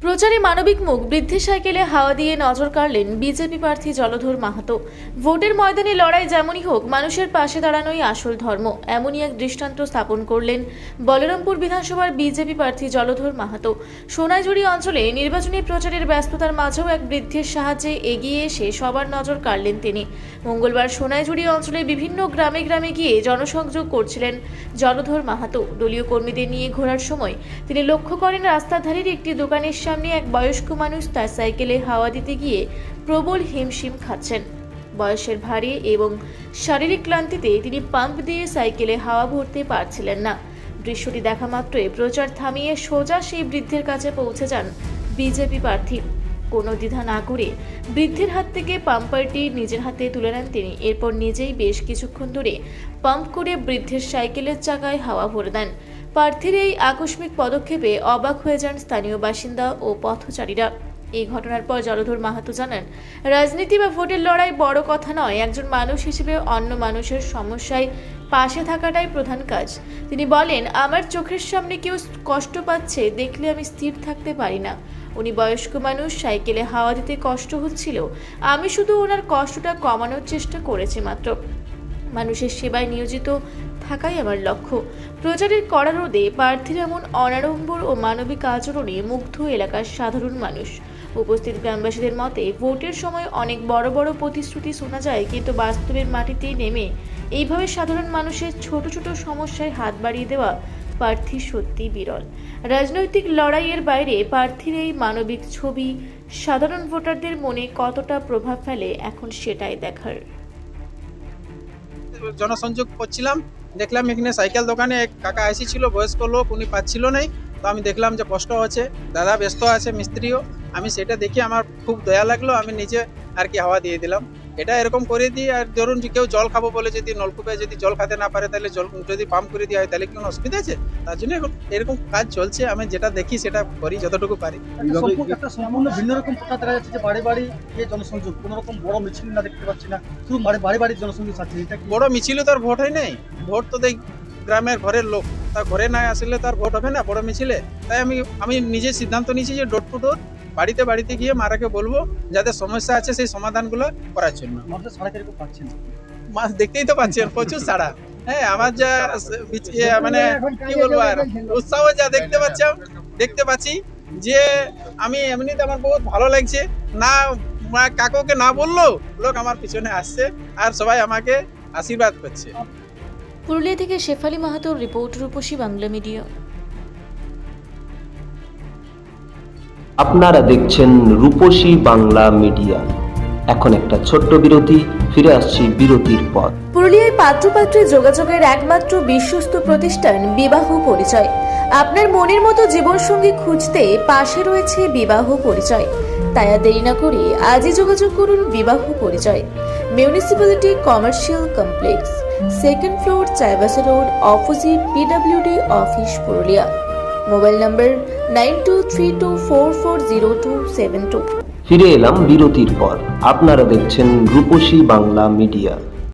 প্রচারে মানবিক মুখ বৃদ্ধের সাইকেলে হাওয়া দিয়ে নজর কাড়লেন বিজেপি প্রার্থী জলধর মাহাতো। ভোটের ময়দানে লড়াই যেমনই হোক, মানুষের পাশে দাঁড়ানোই আসল ধর্ম, এমনই এক দৃষ্টান্ত স্থাপন করলেন বলরামপুর বিধানসভার বিজেপি প্রার্থী জলধর মাহাতো। সোনাইজুড়ি অঞ্চলে নির্বাচনী প্রচারের ব্যস্ততার মাঝেও এক বৃদ্ধের সাহায্যে এগিয়ে এসে সবার নজর কাড়লেন তিনি। মঙ্গলবার সোনাইজুড়ি অঞ্চলে বিভিন্ন গ্রামে গ্রামে গিয়ে জনসংযোগ করছিলেন জলধর মাহাতো। দলীয় কর্মীদের নিয়ে ঘোরার সময় তিনি লক্ষ্য করেন রাস্তার ধারের একটি দোকানের সামনে এক বয়স্ক মানুষ তার সাইকেলে হাওয়া দিতে গিয়ে প্রবল হিমশিম খাচ্ছেন। বয়সের ভারী এবং শারীরিক ক্লান্তিতে তিনি পাম্প দিয়ে সাইকেলে হাওয়া ভরতে পারছিলেন না। দৃশ্যটি দেখা মাত্রই প্রচার থামিয়ে সোজা সেই বৃদ্ধের কাছে পৌঁছে যান বিজেপি প্রার্থী। কোনো দ্বিধা না করে বৃদ্ধের হাত থেকে পাম্পারটি নিজের হাতে তুলে নেন তিনি। এরপর নিজেই বেশ কিছুক্ষণ ধরে পাম্প করে বৃদ্ধের সাইকেলের চাকায় হাওয়া ভরে দেন। প্রার্থীর এই আকস্মিক পদক্ষেপে অবাক হয়ে যান স্থানীয় বাসিন্দা ও পথচারীরা। এই ঘটনার পর জলধর মাহাতো জানান, রাজনীতি বা ভোটের লড়াই বড় কথা নয়, একজন মানুষ হিসেবে অন্য মানুষের সমস্যায় পাশে থাকাটাই প্রধান কাজ। তিনি বলেন, আমার চোখের সামনে কেউ কষ্ট পাচ্ছে দেখলে আমি স্থির থাকতে পারি না। উনি বয়স্ক মানুষ, সাইকেলে হাওয়া দিতে কষ্ট হচ্ছিল, আমি শুধু ওনার কষ্টটা কমানোর চেষ্টা করেছি মাত্র। মানুষের সেবায় নিয়োজিত থাকাই আমার লক্ষ্য। প্রচারের কড়া রোদে প্রার্থীর এমন অনাড়ম্বর ও মানবিক আচরণে মুগ্ধ এলাকার সাধারণ মানুষ। উপস্থিত গ্রামবাসীদের মতে, ভোটের সময় অনেক বড় বড় প্রতিশ্রুতি শোনা যায়, কিন্তু বাস্তবের মাটিতে নেমে এইভাবে সাধারণ মানুষের ছোট ছোট সমস্যায় হাত বাড়িয়ে দেওয়া প্রার্থী সত্যি বিরল। রাজনৈতিক লড়াইয়ের বাইরে প্রার্থীর এই মানবিক ছবি সাধারণ ভোটারদের মনে কতটা প্রভাব ফেলে এখন সেটাই দেখার। জনসংযোগ করছিলাম, দেখলাম এখানে সাইকেল দোকানে এক কাকা এসেছিল, বয়স্ক লোক, উনি পাচ্ছিল না। তো আমি দেখলাম যে কষ্ট হচ্ছে, দাদা ব্যস্ত আছে, মিস্ত্রিও। আমি সেটা দেখে আমার খুব দয়া লাগলো, আমি নিজে আর কি হাওয়া দিয়ে দিলাম। এটা এরকম করে দিই। আর ধরুন যে কেউ জল খাবো বলে যদি নলকূপে যদি জল খেতে না পারে, তাহলে জল যদি পাম্প করে দেওয়া হয় তাহলে কোনো অসুবিধা আছে? তার জন্য এখন এরকম কাজ চলছে। আমি যেটা দেখি সেটা করি যতটুকু পারি। একটা সম্পূর্ণ ভিন্ন রকম প্রথা দেখা যাচ্ছে যে বাড়ি বাড়ি গিয়ে জনসংযোগ, কোনো রকম বড় মিছিল না দেখতে পাচ্ছি না, শুধু বাড়ি বাড়ি জনসংযোগ আছে। এটা কি বড় মিছিলে তো আর ভোট হয় নাই? ভোট তো দেখ গ্রামের ঘরের লোক, তার ঘরে না আসলে তার ভোট হবে না বড় মিছিলে। তাই আমি নিজে সিদ্ধান্ত নিয়েছি যে ডোর টু ডোর বাড়িতে বাড়িতে গিয়ে মারাকে বলবো যাদের সমস্যা আছে সেই সমাধানগুলো করার জন্য। মানুষের সারা কিরকম পাচ্ছেন? মাছ দেখতেই তো পাচ্ছেন, প্রচুর সাড়া। হ্যাঁ, আমার যা মানে কি বলবো আর উৎসাহ যা দেখতে পাচ্ছি যে আমি এমনিতে আমার বহুত ভালো লাগছে। না কাকুকে না বললো লোক আমার পিছনে আসছে আর সবাই আমাকে আশীর্বাদ করছে। পুরুলিয়া থেকে শেফালি মাহাতোর রিপোর্ট, রূপসী বাংলা মিডিয়া। আপনারা দেখছেন রূপসী বাংলা মিডিয়া। এখন একটা ছোট্ট বিরতি, ফিরে আসছি বিরতির পর। পুরুলিয়ায় পাত্রপাত্রী যোগাযোগের একমাত্র বিশ্বস্ত প্রতিষ্ঠান বিবাহ পরিচয়। আপনার মনের মতো জীবনসঙ্গী খুঁজতে পাশে রয়েছে বিবাহ পরিচয়। তাই আর দেরি না করে আজই যোগাযোগ করুন বিবাহ পরিচয়। Municipality commercial complex, 2nd floor, Chaibasa road, opposite PWD office, Purulia. Mobile নম্বর 9232440272। ফিরে এলাম বিরতির পর। আপনারা দেখছেন রূপসী বাংলা মিডিয়া।